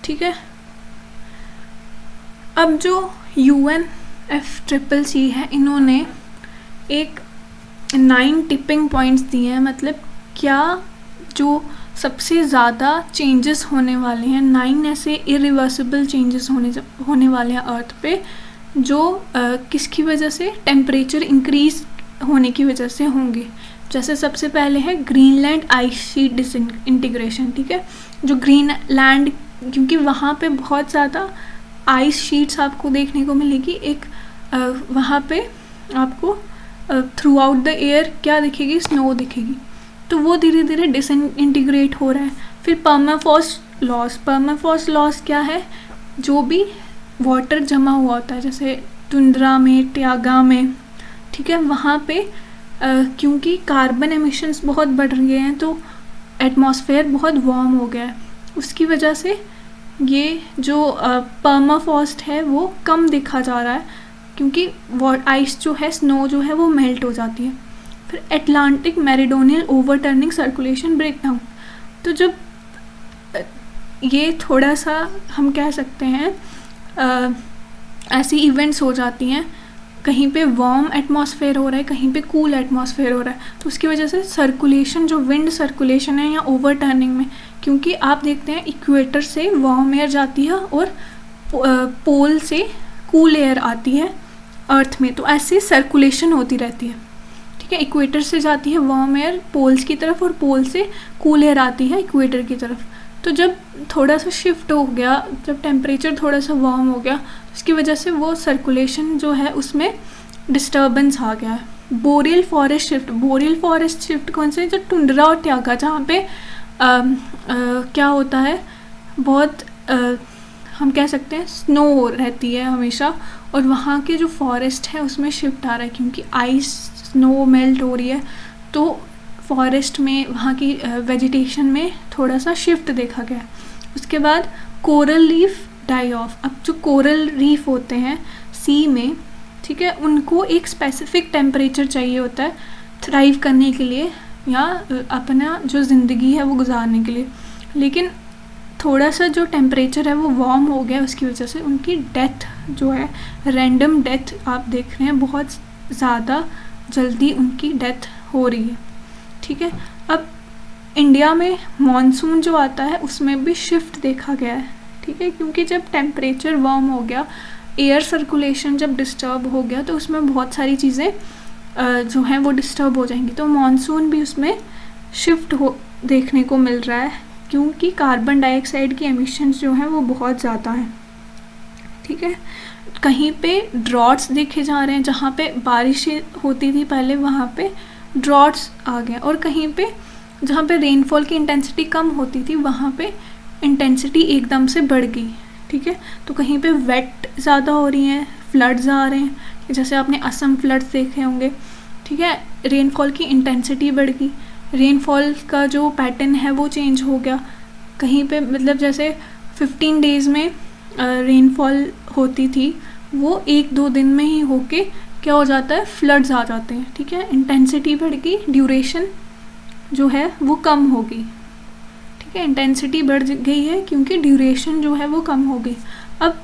ठीक है, अब जो UNFCCC है, इन्होंने एक 9 टिपिंग पॉइंट्स दिए हैं, मतलब क्या जो सबसे ज़्यादा चेंजेस होने वाले हैं, 9 ऐसे इरिवर्सिबल चेंजेस होने वाले हैं अर्थ पे, जो किसकी वजह से, टेम्परेचर इंक्रीज होने की वजह से होंगे। जैसे सबसे पहले है ग्रीनलैंड आइस शीट डिसइंटीग्रेशन। ठीक है, जो ग्रीनलैंड, क्योंकि वहाँ पे बहुत ज़्यादा आइस शीट्स आपको देखने को मिलेगी, एक वहाँ पे आपको थ्रू आउट द एयर क्या दिखेगी, स्नो दिखेगी, तो वो धीरे धीरे डिसइंटीग्रेट हो रहा है। फिर परमाफ्रॉस्ट लॉस क्या है, जो भी वाटर जमा हुआ होता है जैसे टुंड्रा में, ट्यागा में, ठीक है, वहाँ पे क्योंकि कार्बन एमिशंस बहुत बढ़ रहे हैं, तो एटमॉस्फेयर बहुत वार्म हो गया है, उसकी वजह से ये जो परमाफ्रॉस्ट है वो कम दिखा जा रहा है, क्योंकि आइस जो है, स्नो जो है, वो मेल्ट हो जाती है। फिर Atlantic meridional overturning circulation breakdown, तो जब ये थोड़ा सा हम कह सकते हैं ऐसी इवेंट्स हो जाती हैं, कहीं पे वार्म एटमॉस्फेयर हो रहा है, कहीं पे कूल एटमॉस्फेयर हो रहा है, तो उसकी वजह से सर्कुलेशन, जो विंड सर्कुलेशन है या ओवरटर्निंग में, क्योंकि आप देखते हैं इक्वेटर से वार्म एयर जाती है और पोल से कूल एयर आती है अर्थ में, तो ऐसे सर्कुलेशन होती रहती है। ठीक है, इक्वेटर से जाती है वार्म एयर पोल्स की तरफ और पोल से कूल एयर आती है इक्वेटर की तरफ। तो जब थोड़ा सा शिफ्ट हो गया, जब टेम्परेचर थोड़ा सा वार्म हो गया, उसकी वजह से वो सर्कुलेशन जो है उसमें डिस्टर्बेंस आ गया है। बोरियल फॉरेस्ट शिफ्ट कौन से, जो टुंड्रा और ट्यागा, जहाँ पे क्या होता है, बहुत हम कह सकते हैं स्नो रहती है हमेशा, और वहाँ के जो फॉरेस्ट है उसमें शिफ्ट आ रहा है, क्योंकि आइस स्नो मेल्ट हो रही है, तो फॉरेस्ट में, वहाँ की वेजिटेशन में थोड़ा सा शिफ्ट देखा गया। उसके बाद कोरल रीफ डाई ऑफ। अब जो कोरल रीफ होते हैं सी में, ठीक है, उनको एक स्पेसिफिक टेम्परेचर चाहिए होता है थ्राइव करने के लिए, या अपना जो ज़िंदगी है वो गुजारने के लिए, लेकिन थोड़ा सा जो टेम्परेचर है वो वार्म हो गया, उसकी वजह से उनकी डेथ जो है, रैंडम डेथ आप देख रहे हैं, बहुत ज़्यादा जल्दी उनकी डेथ हो रही है। ठीक है, अब इंडिया में मॉनसून जो आता है उसमें भी शिफ्ट देखा गया है। ठीक है, क्योंकि जब टेम्परेचर वार्म हो गया, एयर सर्कुलेशन जब डिस्टर्ब हो गया, तो उसमें बहुत सारी चीज़ें जो हैं वो डिस्टर्ब हो जाएंगी, तो मॉनसून भी उसमें शिफ्ट हो देखने को मिल रहा है, क्योंकि कार्बन डाइऑक्साइड की एमिशंस जो हैं वो बहुत ज़्यादा हैं। ठीक है, कहीं पे ड्रॉट्स देखे जा रहे हैं, जहाँ पे बारिश होती थी पहले वहाँ पे ड्रॉट्स आ गए, और कहीं पे जहाँ पे रेनफॉल की इंटेंसिटी कम होती थी वहाँ पे इंटेंसिटी एकदम से बढ़ गई। ठीक है, तो कहीं पे वेट ज़्यादा हो रही हैं, फ्लड्स आ रहे हैं, जैसे आपने असम फ्लड्स देखे होंगे। ठीक है, रेनफॉल की इंटेंसिटी बढ़ गई, रेनफॉल का जो पैटर्न है वो चेंज हो गया, कहीं पे मतलब जैसे 15 डेज़ में रेनफॉल होती थी वो 1-2 दिन में ही होके क्या हो जाता है, फ्लड्स आ जाते हैं। ठीक है, इंटेंसिटी बढ़ गई, ड्यूरेशन जो है वो कम हो गई। ठीक है, इंटेंसिटी बढ़ गई है क्योंकि ड्यूरेशन जो है वो कम हो गई। अब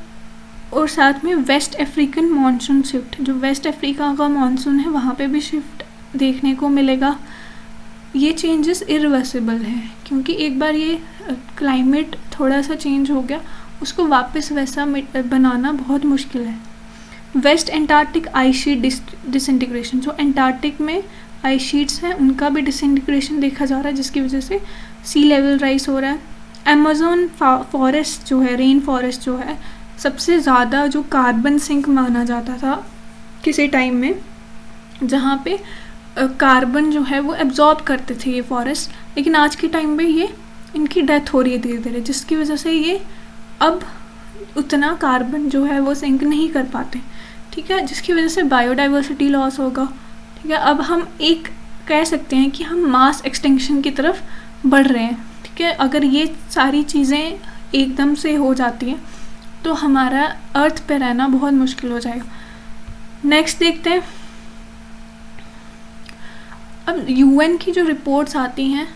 और साथ में वेस्ट अफ्रीकन मानसून शिफ्ट, जो वेस्ट अफ्रीका का मानसून है वहाँ पे भी शिफ्ट देखने को मिलेगा। ये चेंजेस इरिवर्सिबल है क्योंकि एक बार ये क्लाइमेट थोड़ा सा चेंज हो गया, उसको वापस वैसा बनाना बहुत मुश्किल है। West Antarctic ice sheet disintegration, जो एंटार्क्टिक में आइस शीट्स हैं उनका भी डिसइंटीग्रेशन देखा जा रहा है, जिसकी वजह से सी लेवल राइज हो रहा है। अमेज़न फॉरेस्ट जो है, रेन फॉरेस्ट जो है, सबसे ज़्यादा जो कार्बन सिंक माना जाता था किसी टाइम में, जहाँ पे कार्बन जो है वो एब्जॉर्ब करते थे ये फॉरेस्ट, लेकिन आज के टाइम पे ये इनकी डेथ हो रही है धीरे धीरे, जिसकी वजह से ये अब उतना कार्बन जो है वो सिंक नहीं कर पाते। ठीक है, जिसकी वजह से बायोडाइवर्सिटी लॉस होगा। ठीक है, अब हम एक कह सकते हैं कि हम मास एक्सटिंक्शन की तरफ बढ़ रहे हैं। ठीक है, अगर ये सारी चीज़ें एकदम से हो जाती हैं तो हमारा अर्थ पे रहना बहुत मुश्किल हो जाएगा। नेक्स्ट देखते हैं, अब यूएन की जो रिपोर्ट्स आती हैं,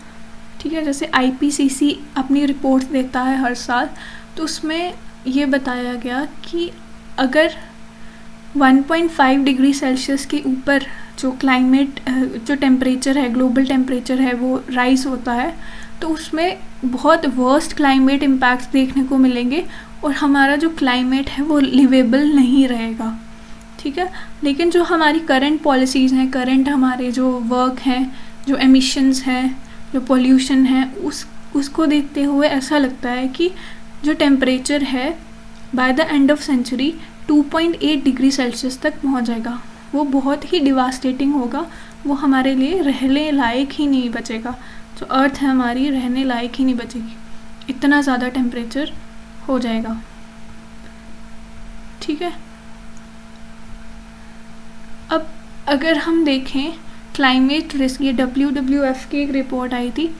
ठीक है, जैसे आईपीसीसी अपनी रिपोर्ट्स देता है हर साल, तो उसमें ये बताया गया कि अगर 1.5 डिग्री सेल्सियस के ऊपर जो क्लाइमेट जो टेम्परेचर है, ग्लोबल टेम्परेचर है, वो राइज होता है तो उसमें बहुत वर्स्ट क्लाइमेट इम्पैक्ट्स देखने को मिलेंगे और हमारा जो क्लाइमेट है वो लिवेबल नहीं रहेगा। ठीक है, लेकिन जो हमारी करंट पॉलिसीज़ हैं, करंट हमारे जो वर्क हैं, जो एमिशंस हैं, जो पोल्यूशन है, उसको देखते हुए ऐसा लगता है कि जो टेम्परेचर है by the end of century 2.8 degree Celsius तक पहुंच जाएगा। वो बहुत ही डिवास्टेटिंग होगा, वो हमारे लिए रहने लायक ही नहीं बचेगा, जो अर्थ है हमारी रहने लायक ही नहीं बचेगी, इतना ज़्यादा टेम्परेचर हो जाएगा। ठीक है, अब अगर हम देखें क्लाइमेट रिस्क, ये WWF की एक रिपोर्ट आई थी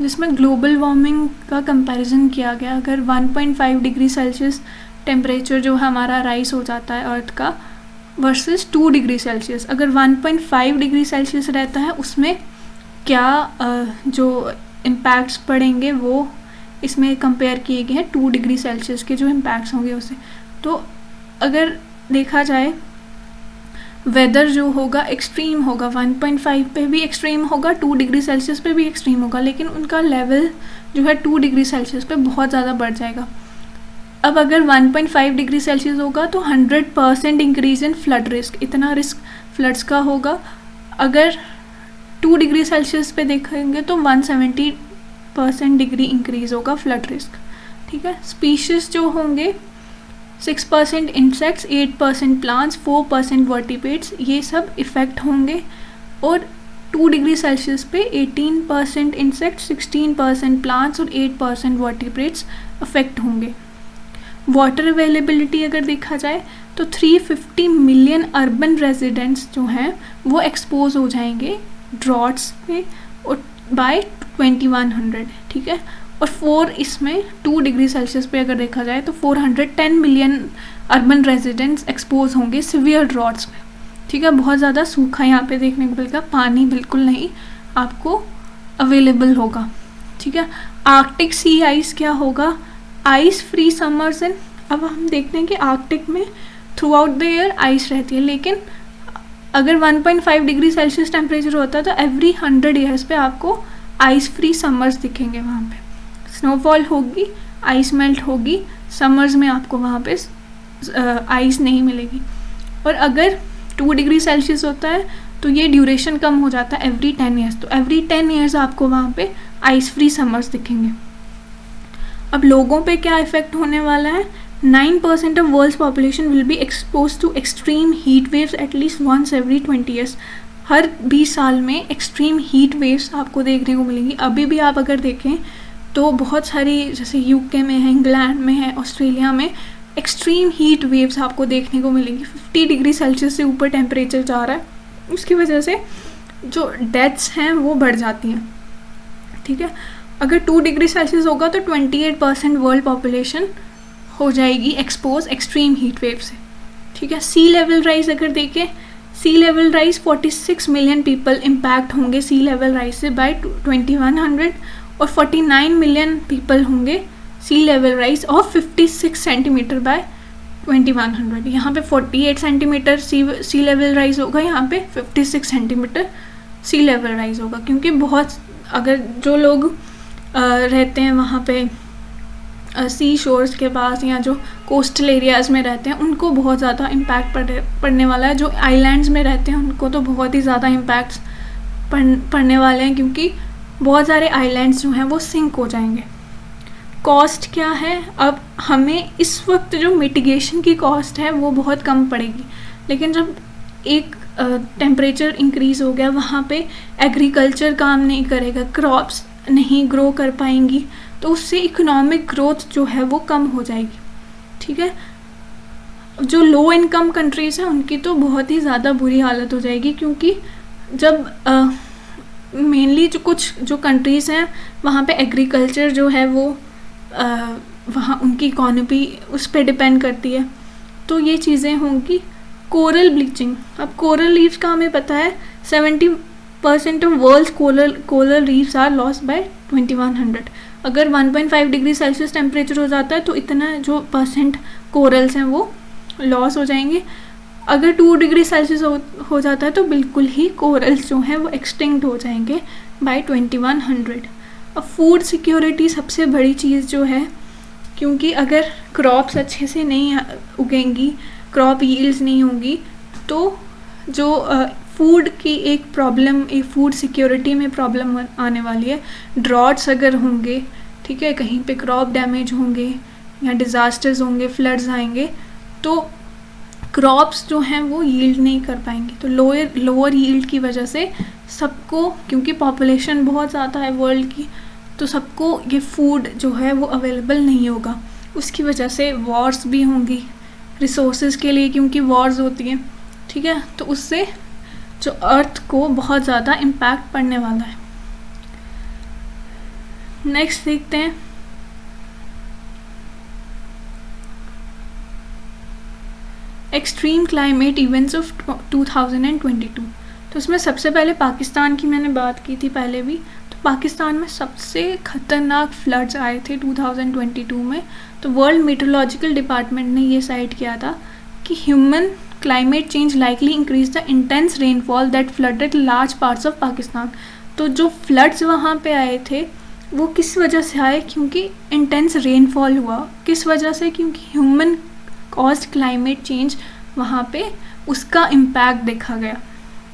जिसमें ग्लोबल वार्मिंग का कंपैरिजन किया गया। अगर 1.5 डिग्री सेल्सियस टेम्परेचर जो हमारा राइज हो जाता है अर्थ का वर्सेस 2 डिग्री सेल्सियस, अगर 1.5 डिग्री सेल्सियस रहता है उसमें क्या जो इम्पैक्ट्स पड़ेंगे वो इसमें कंपेयर किए गए हैं 2 डिग्री सेल्सियस के जो इम्पैक्ट्स होंगे उससे। तो अगर देखा जाए वेदर जो होगा एक्सट्रीम होगा, 1.5 पे भी एक्सट्रीम होगा, 2 डिग्री सेल्सियस पे भी एक्सट्रीम होगा, लेकिन उनका लेवल जो है 2 डिग्री सेल्सियस पे बहुत ज़्यादा बढ़ जाएगा। अब अगर 1.5 डिग्री सेल्सियस होगा तो 100% इंक्रीज इन फ्लड रिस्क, इतना रिस्क फ्लड्स का होगा। अगर 2 डिग्री सेल्सियस पे देखेंगे तो 170% डिग्री इंक्रीज होगा फ्लड रिस्क। ठीक है, स्पीशीज़ जो होंगे 6% इंसेक्ट्स, 8% प्लांट्स, 4% वर्टिब्रेट्स, ये सब इफ़ेक्ट होंगे। और 2 डिग्री सेल्सियस पे 18% इंसेक्ट्स, 16% प्लांट्स और 8% वर्टिब्रेट्स अफेक्ट होंगे। वाटर अवेलेबिलिटी अगर देखा जाए तो 350 मिलियन अर्बन रेजिडेंट्स जो हैं वो एक्सपोज हो जाएंगे ड्रॉट्स में और बाय 2100। ठीक है, और इसमें 2 डिग्री सेल्सियस पे अगर देखा जाए तो 410 मिलियन अर्बन रेजिडेंट्स एक्सपोज होंगे सिवियर ड्रॉट्स में। ठीक है, बहुत ज़्यादा सूखा यहाँ पे देखने को मिलेगा, पानी बिल्कुल नहीं आपको अवेलेबल होगा। ठीक है, आर्कटिक सी आइस क्या होगा, आइस फ्री समर्स इन, अब हम देखते हैं कि आर्कटिक में through out the year ice रहती है, लेकिन अगर 1.5 डिग्री सेल्सियस टेम्परेचर होता है तो एवरी 100 ईयर्स पे आपको आइस फ्री समर्स दिखेंगे। वहाँ पे स्नोफॉल होगी, आइस मेल्ट होगी, समर्स में आपको वहाँ पे आइस नहीं मिलेगी। और अगर 2 डिग्री सेल्सियस होता है तो ये ड्यूरेशन कम हो जाता है एवरी 10 ईयर्स, तो एवरी 10 ईयर्स आपको वहाँ पे आइस फ्री समर्स दिखेंगे। अब लोगों पे क्या इफेक्ट होने वाला है, 9% of world's population will be expose to extreme heat waves at least once every 20 years. हर 20 साल में एक्सट्रीम हीट वेव्स आपको देखने को मिलेंगी। अभी भी आप अगर देखें तो बहुत सारी, जैसे यूके में है, इंग्लैंड में है, ऑस्ट्रेलिया में एक्सट्रीम हीट वेव्स आपको देखने को मिलेंगी। 50 डिग्री सेल्सियस से ऊपर टेम्परेचर जा रहा है, उसकी वजह से जो डेथ्स हैं वो बढ़ जाती हैं। ठीक है, अगर 2 डिग्री सेल्सियस होगा तो 28% वर्ल्ड पॉपुलेशन हो जाएगी एक्सपोज एक्सट्रीम हीट वेव से, ठीक है। सी लेवल राइज अगर देखें, sea level rise 46 million people impact होंगे सी लेवल राइज से बाय 2100, और 49 मिलियन पीपल होंगे sea level rise of 56 centimetre by 2100। यहाँ पे 48 सेंटीमीटर सी लेवल राइज होगा, यहाँ पे 56 सेंटीमीटर सी लेवल राइज होगा, क्योंकि बहुत अगर जो लोग रहते हैं वहाँ पे सी शोर्स के पास या जो कोस्टल एरियाज़ में रहते हैं उनको बहुत ज़्यादा इम्पैक्ट पड़ने वाला है। जो आइलैंड्स में रहते हैं उनको तो बहुत ही ज़्यादा इम्पैक्ट्स पड़ने वाले हैं, क्योंकि बहुत सारे आइलैंड्स जो हैं वो सिंक हो जाएंगे। कॉस्ट क्या है, अब हमें इस वक्त जो मिटिगेशन की कॉस्ट है वो बहुत कम पड़ेगी, लेकिन जब एक टेम्परेचर इंक्रीज़ हो गया वहाँ पे एग्रीकल्चर काम नहीं करेगा, क्रॉप्स नहीं ग्रो कर पाएंगी, तो उससे इकोनॉमिक ग्रोथ जो है वो कम हो जाएगी, ठीक है। जो लो इनकम कंट्रीज़ हैं उनकी तो बहुत ही ज़्यादा बुरी हालत हो जाएगी, क्योंकि जब मेनली जो कंट्रीज़ हैं वहाँ पे एग्रीकल्चर जो है वो वहाँ उनकी इकोनॉमी उस पर डिपेंड करती है, तो ये चीज़ें होंगी। कोरल ब्लीचिंग, अब कोरल रीफ्स का हमें पता है 70% of world's coral reefs are lost by 2100। अगर 1.5 डिग्री सेल्सियस टेम्परेचर हो जाता है तो इतना जो % कोरल्स हैं वो लॉस हो जाएंगे। अगर 2 डिग्री सेल्सियस हो जाता है तो बिल्कुल ही कोरल्स जो हैं वो एक्सटिंक्ट हो जाएंगे बाय 2100। अब फूड सिक्योरिटी सबसे बड़ी चीज़ जो है, क्योंकि अगर क्रॉप्स अच्छे से नहीं उगेंगी, क्रॉप यील्ड्स नहीं होंगी, तो जो फूड की एक प्रॉब्लम, एक फूड सिक्योरिटी में प्रॉब्लम आने वाली है। ड्रॉट्स अगर होंगे, ठीक है, कहीं पे क्रॉप डैमेज होंगे या डिज़ास्टर्स होंगे, फ्लड्स आएंगे, तो क्रॉप्स जो हैं वो यील्ड नहीं कर पाएंगे। तो लोअर यील्ड की वजह से सबको, क्योंकि पॉपुलेशन बहुत ज़्यादा है वर्ल्ड की, तो सबको ये फूड जो है वो अवेलेबल नहीं होगा। उसकी वजह से वॉर्स भी होंगी रिसोर्सेज के लिए, क्योंकि वॉर्स होती हैं, ठीक है, तो उससे जो अर्थ को बहुत ज़्यादा इम्पैक्ट पड़ने वाला है। नेक्स्ट देखते हैं एक्सट्रीम क्लाइमेट इवेंट्स ऑफ 2022। तो उसमें सबसे पहले पाकिस्तान की मैंने बात की थी पहले भी, तो पाकिस्तान में सबसे ख़तरनाक फ्लड्स आए थे 2022 में। तो वर्ल्ड मीटरोलॉजिकल डिपार्टमेंट ने ये साइट किया था कि human climate change likely increased the intense rainfall that flooded large parts of Pakistan. तो जो फ्लड्स वहाँ पे आए थे वो किस वजह से आए, क्योंकि इंटेंस रेनफॉल हुआ। किस वजह से, क्योंकि ह्यूमन कॉज्ड क्लाइमेट चेंज वहाँ पे उसका इम्पैक्ट देखा गया,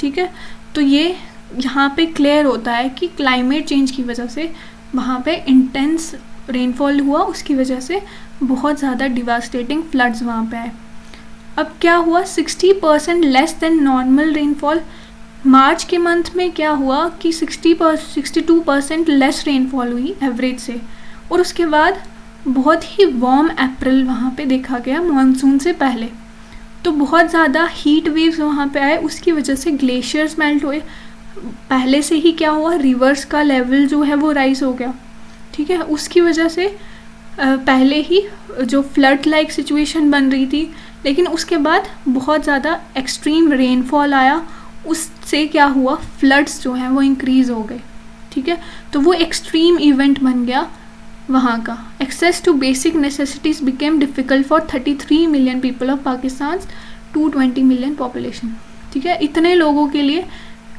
ठीक है। तो ये यहाँ पे क्लियर होता है कि क्लाइमेट चेंज की वजह से वहाँ पे इंटेंस रेनफॉल हुआ, उसकी वजह से बहुत ज़्यादा डिवास्टेटिंग फ्लड्स वहाँ पे आए। अब क्या हुआ, 60% लेस देन नॉर्मल रेनफॉल। मार्च के मंथ में क्या हुआ कि 62% लेस रेनफॉल हुई एवरेज से, और उसके बाद बहुत ही वार्म अप्रैल वहाँ पे देखा गया मॉनसून से पहले। तो बहुत ज़्यादा हीट वेव्स वहाँ पे आए, उसकी वजह से ग्लेशियर्स मेल्ट हुए। पहले से ही क्या हुआ, रिवर्स का लेवल जो है वो राइज हो गया, ठीक है। उसकी वजह से पहले ही जो फ्लड लाइक सिचुएशन बन रही थी, लेकिन उसके बाद बहुत ज़्यादा एक्सट्रीम रेनफॉल आया, उससे क्या हुआ, फ्लड्स जो हैं वो इंक्रीज़ हो गए, ठीक है। तो वो एक्सट्रीम इवेंट बन गया वहाँ का। Access to basic necessities became difficult for 33 million people of Pakistan 220 million population, ठीक है। इतने लोगों के लिए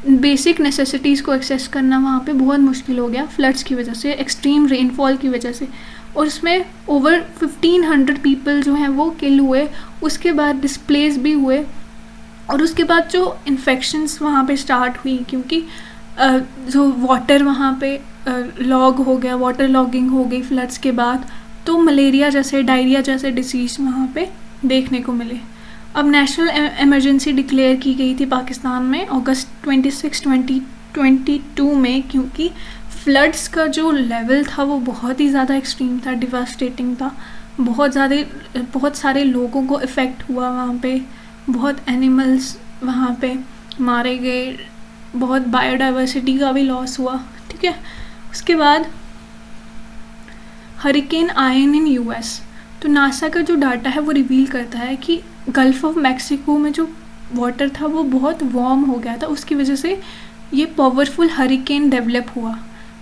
बेसिक नेसेसिटीज़ को एक्सेस करना वहाँ पे बहुत मुश्किल हो गया फ्लड्स की वजह से, एक्सट्रीम रेनफॉल की वजह से। और उसमें ओवर 1500 पीपल जो हैं वो किल हुए, उसके बाद डिस्प्लेस भी हुए, और उसके बाद जो इन्फेक्शंस वहाँ पे स्टार्ट हुई, क्योंकि जो वाटर वहाँ पे लॉग हो गया, वाटर लॉगिंग हो गई फ्लड्स के बाद, तो मलेरिया जैसे, डायरिया जैसे डिसीज़ वहाँ पे देखने को मिले। अब नेशनल इमरजेंसी डिक्लेयर की गई थी पाकिस्तान में अगस्त 26, 2022 में, क्योंकि फ्लड्स का जो लेवल था वो बहुत ही ज़्यादा एक्सट्रीम था, डिवास्टेटिंग था। बहुत सारे लोगों को इफ़ेक्ट हुआ वहाँ पे, बहुत एनिमल्स वहाँ पे मारे गए, बहुत बायोडाइवर्सिटी का भी लॉस हुआ, ठीक है। उसके बाद हरिकेन आयन इन यूएस। तो नासा का जो डाटा है वो रिवील करता है कि गल्फ ऑफ मैक्सिको में जो वाटर था वो बहुत वार्म हो गया था, उसकी वजह से ये पावरफुल हरिकेन डेवलप हुआ,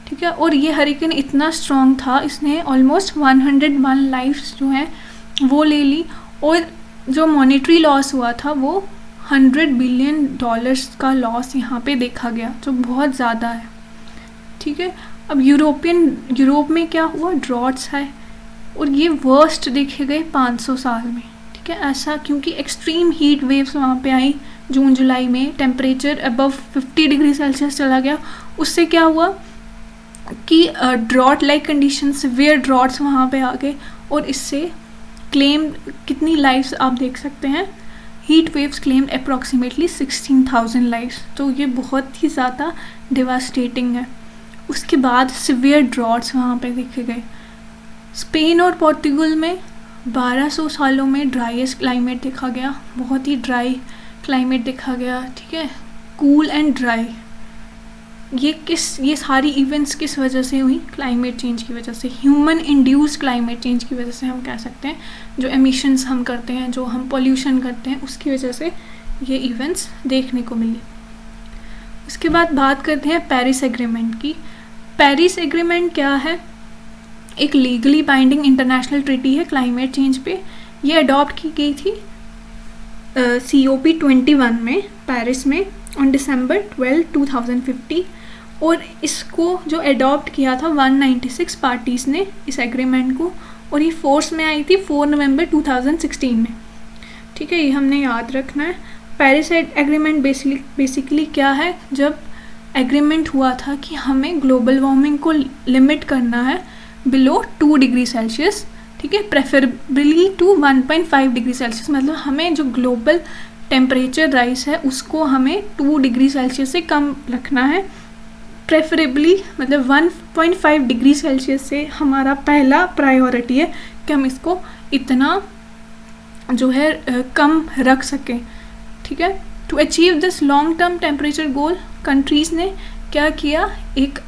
ठीक है। और ये हरिकेन इतना स्ट्रॉन्ग था, इसने ऑलमोस्ट 101 लाइफ्स जो हैं वो ले ली, और जो मॉनेटरी लॉस हुआ था वो $100 बिलियन का लॉस यहाँ पे देखा गया, जो बहुत ज़्यादा है, ठीक है। अब यूरोप में क्या हुआ, ड्रॉट्स है, और ये वर्स्ट देखे गए 500 साल में, ठीक है। ऐसा क्योंकि एक्सट्रीम हीट वेव्स वहाँ पे आई जून जुलाई में, टेम्परेचर अबव 50 डिग्री सेल्सियस चला गया। उससे क्या हुआ कि drought like condition, severe droughts वहाँ पे आ गए, और इससे क्लेम कितनी लाइफ्स आप देख सकते हैं, heat waves claimed approximately 16,000 lifes, तो ये बहुत ही ज़्यादा डिवास्टेटिंग है। उसके बाद सिवियर ड्रॉट्स वहाँ पे देखे गए। स्पेन और पोर्तुगल में 1200 सालों में ड्राइएस्ट क्लाइमेट देखा गया, बहुत ही ड्राई क्लाइमेट देखा गया, ठीक है, कूल एंड ड्राई। ये सारी इवेंट्स किस वजह से हुई, क्लाइमेट चेंज की वजह से, ह्यूमन इंड्यूस्ड क्लाइमेट चेंज की वजह से हम कह सकते हैं। जो एमिशंस हम करते हैं, जो हम पोल्यूशन करते हैं, उसकी वजह से ये इवेंट्स देखने को मिली। उसके बाद बात करते हैं पेरिस एग्रीमेंट की। पेरिस एग्रीमेंट क्या है, एक लीगली बाइंडिंग इंटरनेशनल ट्रीटी है क्लाइमेट चेंज पे। ये अडॉप्ट की गई थी COP21 में पेरिस में ऑन December 12, 2050, और इसको जो अडॉप्ट किया था 196 पार्टीज़ ने इस एग्रीमेंट को, और ये फोर्स में आई थी 4 नवंबर 2016 में, ठीक है। ये हमने याद रखना है। पेरिस एग्रीमेंट बेसिकली क्या है, जब एग्रीमेंट हुआ था कि हमें ग्लोबल वार्मिंग को लिमिट करना है बिलो 2 डिग्री सेल्सियस, ठीक है, प्रेफरेबली टू 1.5 डिग्री सेल्सियस, मतलब हमें जो ग्लोबल टेम्परेचर राइज है उसको हमें 2 डिग्री सेल्सियस से कम रखना है, प्रेफरेबली मतलब 1.5 डिग्री सेल्सियस से हमारा पहला प्रायोरिटी है कि हम इसको इतना जो है कम रख सकें, ठीक है। To achieve this long term temperature goal, countries ने क्या किया, एक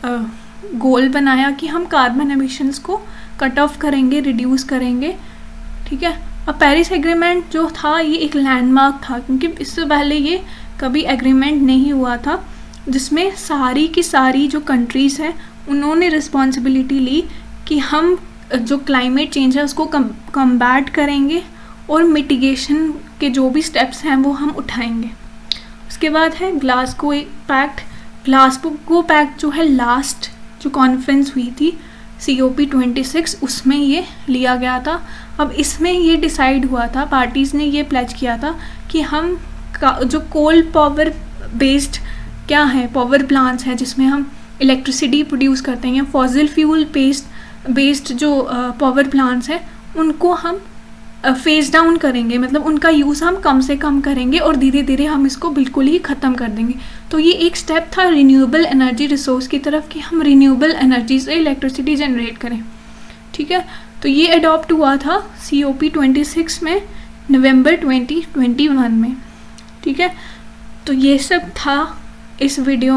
गोल बनाया कि हम कार्बन एमिशंस को कट ऑफ करेंगे, रिड्यूस करेंगे, ठीक है। अब पेरिस एग्रीमेंट जो था ये एक लैंडमार्क था, क्योंकि इससे पहले ये कभी एग्रीमेंट नहीं हुआ था जिसमें सारी की सारी जो कंट्रीज़ हैं उन्होंने रिस्पॉन्सिबिलिटी ली कि हम जो क्लाइमेट चेंज है उसको कम्बैट करेंगे और मिटिगेशन के जो भी स्टेप्स हैं वो हम उठाएंगे। उसके बाद है ग्लासगो पैक्ट। ग्लासगो पैक्ट जो है लास्ट जो कॉन्फ्रेंस हुई थी COP26, उसमें ये लिया गया था। अब इसमें ये डिसाइड हुआ था, पार्टीज़ ने ये प्लेज किया था कि हम जो कोल पावर बेस्ड क्या है पावर प्लांट्स हैं जिसमें हम इलेक्ट्रिसिटी प्रोड्यूस करते हैं, या फॉसिल फ्यूल बेस्ड जो पावर प्लांट्स हैं उनको हम फेज डाउन करेंगे, मतलब उनका यूज़ हम कम से कम करेंगे और धीरे धीरे हम इसको बिल्कुल ही ख़त्म कर देंगे। तो ये एक स्टेप था रिन्यूएबल एनर्जी रिसोर्स की तरफ कि हम रिन्यूएबल एनर्जी से इलेक्ट्रिसिटी जनरेट करें, ठीक है। तो ये अडॉप्ट हुआ था COP26 में नवंबर 2021 में, ठीक है। तो ये सब था इस वीडियो